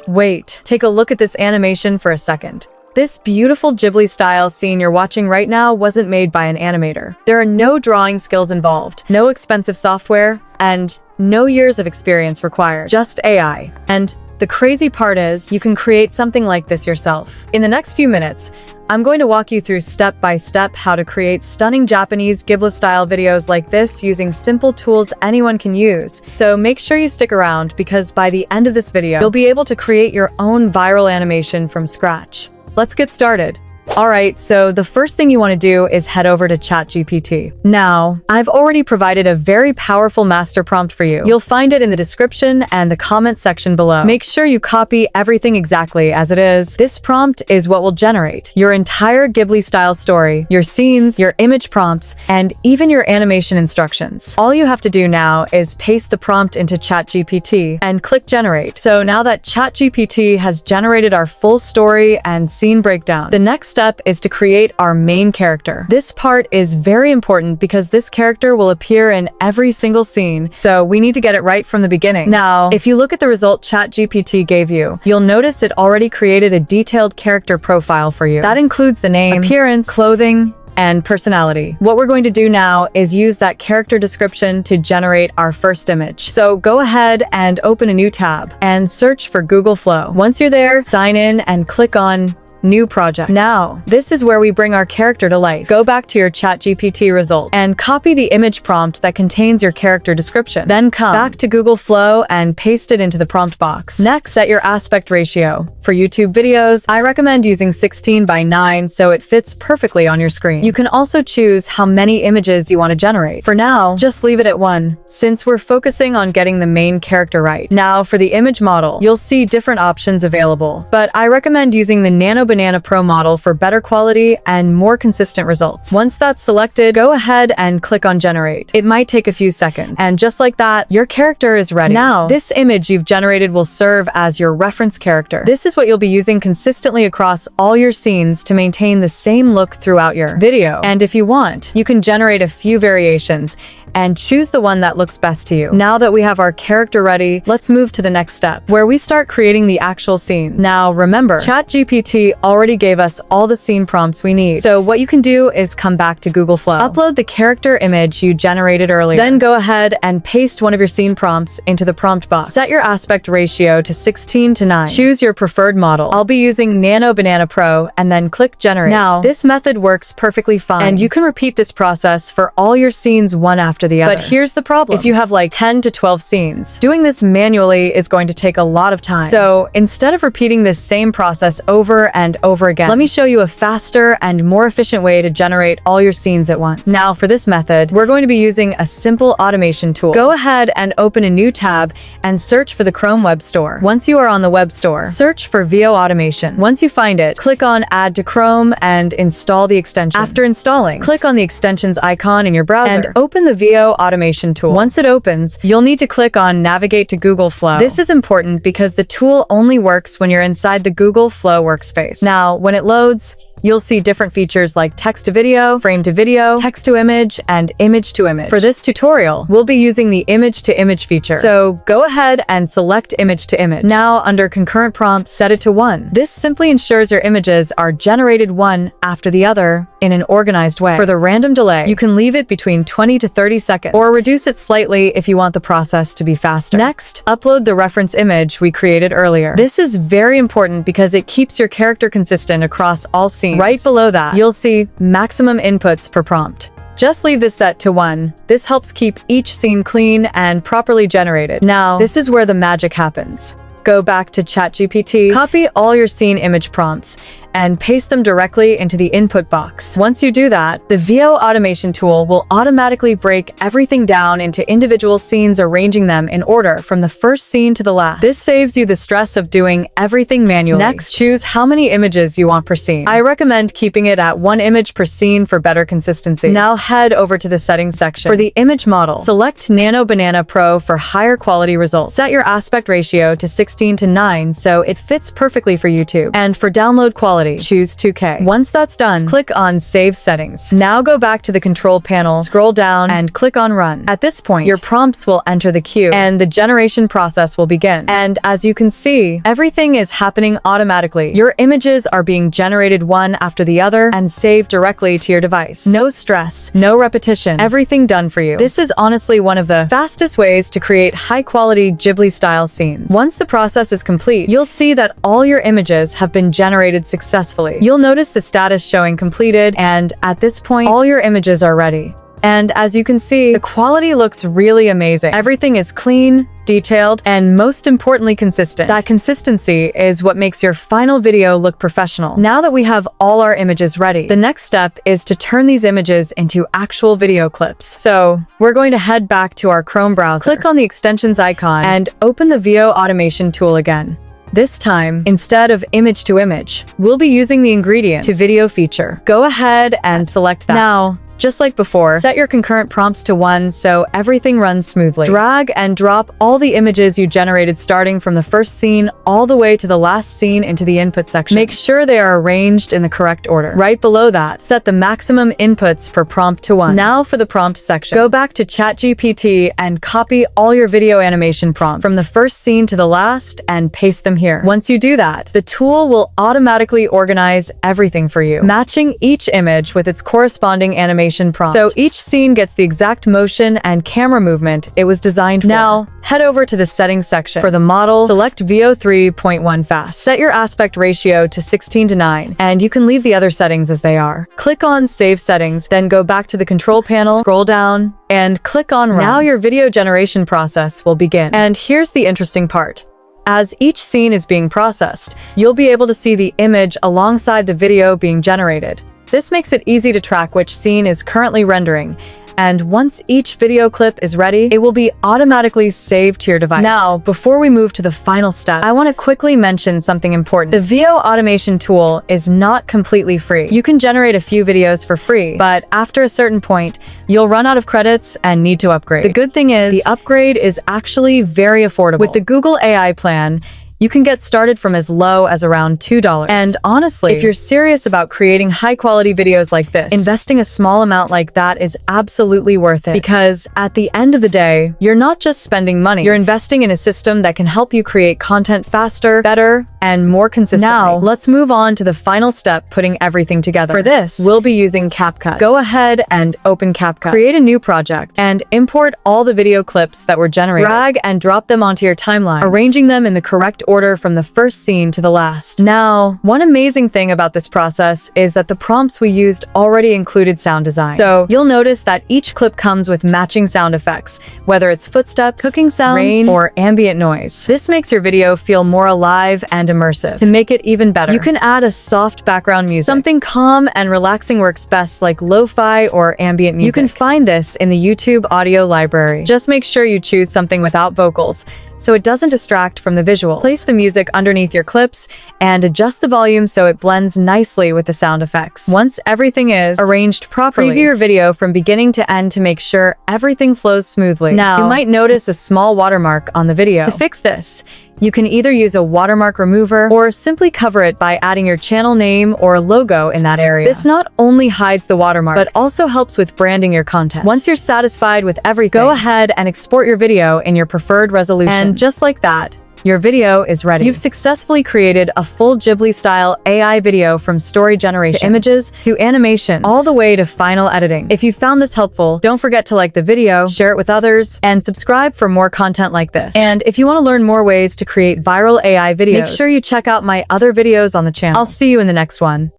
Wait, take a look at this animation for a second. This beautiful Ghibli-style scene you're watching right now wasn't made by an animator. There are no drawing skills involved, no expensive software, and no years of experience required. Just AI. And the crazy part is, you can create something like this yourself. In the next few minutes, I'm going to walk you through step by step how to create stunning Japanese Ghibli-style videos like this using simple tools anyone can use. So make sure you stick around, because by the end of this video, you'll be able to create your own viral animation from scratch. Let's get started. Alright, so the first thing you want to do is head over to ChatGPT. Now, I've already provided a very powerful master prompt for you. You'll find it in the description and the comment section below. Make sure you copy everything exactly as it is. This prompt is what will generate your entire Ghibli-style story, your scenes, your image prompts, and even your animation instructions. All you have to do now is paste the prompt into ChatGPT and click generate. So now that ChatGPT has generated our full story and scene breakdown, the next step is to create our main character. This part is very important because this character will appear in every single scene, so we need to get it right from the beginning. Now, if you look at the result ChatGPT gave you, you'll notice it already created a detailed character profile for you. That includes the name, appearance, clothing, and personality. What we're going to do now is use that character description to generate our first image. So go ahead and open a new tab and search for Google Flow. Once you're there, sign in and click on New project. Now, this is where we bring our character to life. Go back to your ChatGPT result and copy the image prompt that contains your character description. Then come back to Google Flow and paste it into the prompt box. Next, set your aspect ratio. For YouTube videos, I recommend using 16:9 so it fits perfectly on your screen. You can also choose how many images you want to generate. For now, just leave it at 1, since we're focusing on getting the main character right. Now, for the image model, you'll see different options available, but I recommend using the Nano Banana Pro model for better quality and more consistent results. Once that's selected, go ahead and click on generate. It might take a few seconds, and just like that, your character is ready. Now, this image you've generated will serve as your reference character. This is what you'll be using consistently across all your scenes to maintain the same look throughout your video. And if you want, you can generate a few variations and choose the one that looks best to you. Now that we have our character ready, let's move to the next step, where we start creating the actual scenes. Now remember, ChatGPT already gave us all the scene prompts we need. So what you can do is come back to Google Flow. Upload the character image you generated earlier. Then go ahead and paste one of your scene prompts into the prompt box. Set your aspect ratio to 16:9. Choose your preferred model. I'll be using Nano Banana Pro, and then click generate. Now, this method works perfectly fine, and you can repeat this process for all your scenes one after the other. But here's the problem. If you have like 10 to 12 scenes, doing this manually is going to take a lot of time. So instead of repeating this same process over and over again, let me show you a faster and more efficient way to generate all your scenes at once. Now for this method, we're going to be using a simple automation tool. Go ahead and open a new tab and search for the Chrome Web Store. Once you are on the web store, search for VO Automation. Once you find it, click on Add to Chrome and install the extension. After installing, click on the extensions icon in your browser and open the VO Automation tool. Once it opens, you'll need to click on Navigate to Google Flow. This is important because the tool only works when you're inside the Google Flow workspace. Now, when it loads, you'll see different features like text to video, frame to video, text to image, and image to image. For this tutorial, we'll be using the image to image feature. So go ahead and select image to image. Now under concurrent prompt, set it to 1. This simply ensures your images are generated one after the other in an organized way. For the random delay, you can leave it between 20 to 30 seconds or reduce it slightly if you want the process to be faster. Next, upload the reference image we created earlier. This is very important because it keeps your character consistent across all scenes. Right below that, you'll see maximum inputs per prompt. Just leave this set to 1. This helps keep each scene clean and properly generated. Now, this is where the magic happens. Go back to ChatGPT, copy all your scene image prompts, and paste them directly into the input box. Once you do that, the VO Automation tool will automatically break everything down into individual scenes, arranging them in order from the first scene to the last. This saves you the stress of doing everything manually. Next, choose how many images you want per scene. I recommend keeping it at 1 image per scene for better consistency. Now head over to the settings section. For the image model, select Nano Banana Pro for higher quality results. Set your aspect ratio to 16:9 so it fits perfectly for YouTube. And for download quality, quality. Choose 2K. Once that's done, click on Save Settings. Now go back to the control panel, scroll down, and click on Run. At this point, your prompts will enter the queue, and the generation process will begin. And as you can see, everything is happening automatically. Your images are being generated one after the other and saved directly to your device. No stress, no repetition, everything done for you. This is honestly one of the fastest ways to create high-quality Ghibli-style scenes. Once the process is complete, you'll see that all your images have been generated successfully. You'll notice the status showing completed, and at this point, all your images are ready. And as you can see, the quality looks really amazing. Everything is clean, detailed, and most importantly, consistent. That consistency is what makes your final video look professional. Now that we have all our images ready, the next step is to turn these images into actual video clips. So we're going to head back to our Chrome browser, click on the extensions icon, and open the VO automation tool again. This time, instead of image to image, we'll be using the ingredients to video feature. Go ahead and select that. Now, just like before, set your concurrent prompts to 1 so everything runs smoothly. Drag and drop all the images you generated starting from the first scene all the way to the last scene into the input section. Make sure they are arranged in the correct order. Right below that, set the maximum inputs per prompt to 1. Now for the prompt section. Go back to ChatGPT and copy all your video animation prompts from the first scene to the last and paste them here. Once you do that, the tool will automatically organize everything for you, matching each image with its corresponding animation prompt. So each scene gets the exact motion and camera movement it was designed for. Now, head over to the settings section. For the model, select VO 3.1 fast. Set your aspect ratio to 16:9, and you can leave the other settings as they are. Click on Save Settings, then go back to the control panel, scroll down, and click on Run. Now your video generation process will begin. And here's the interesting part. As each scene is being processed, you'll be able to see the image alongside the video being generated. This makes it easy to track which scene is currently rendering, and once each video clip is ready, it will be automatically saved to your device. Now, before we move to the final step, I want to quickly mention something important. The VO automation tool is not completely free. You can generate a few videos for free, but after a certain point, you'll run out of credits and need to upgrade. The good thing is, the upgrade is actually very affordable. With the Google AI plan, you can get started from as low as around $2. And honestly, if you're serious about creating high-quality videos like this, investing a small amount like that is absolutely worth it. Because at the end of the day, you're not just spending money, you're investing in a system that can help you create content faster, better, and more consistently. Now, let's move on to the final step, putting everything together. For this, we'll be using CapCut. Go ahead and open CapCut. Create a new project and import all the video clips that were generated. Drag and drop them onto your timeline, arranging them in the correct order from the first scene to the last. Now, one amazing thing about this process is that the prompts we used already included sound design. So you'll notice that each clip comes with matching sound effects, whether it's footsteps, cooking sounds, rain, or ambient noise. This makes your video feel more alive and immersive. To make it even better, you can add a soft background music. Something calm and relaxing works best, like lo-fi or ambient music. You can find this in the YouTube audio library. Just make sure you choose something without vocals, so it doesn't distract from the visuals. Place the music underneath your clips and adjust the volume so it blends nicely with the sound effects. Once everything is arranged properly, preview your video from beginning to end to make sure everything flows smoothly. Now, you might notice a small watermark on the video. To fix this, you can either use a watermark remover or simply cover it by adding your channel name or logo in that area. This not only hides the watermark, but also helps with branding your content. Once you're satisfied with everything, go ahead and export your video in your preferred resolution. And just like that, your video is ready. You've successfully created a full Ghibli-style AI video from story generation to images to animation, all the way to final editing. If you found this helpful, don't forget to like the video, share it with others, and subscribe for more content like this. And if you want to learn more ways to create viral AI videos, make sure you check out my other videos on the channel. I'll see you in the next one.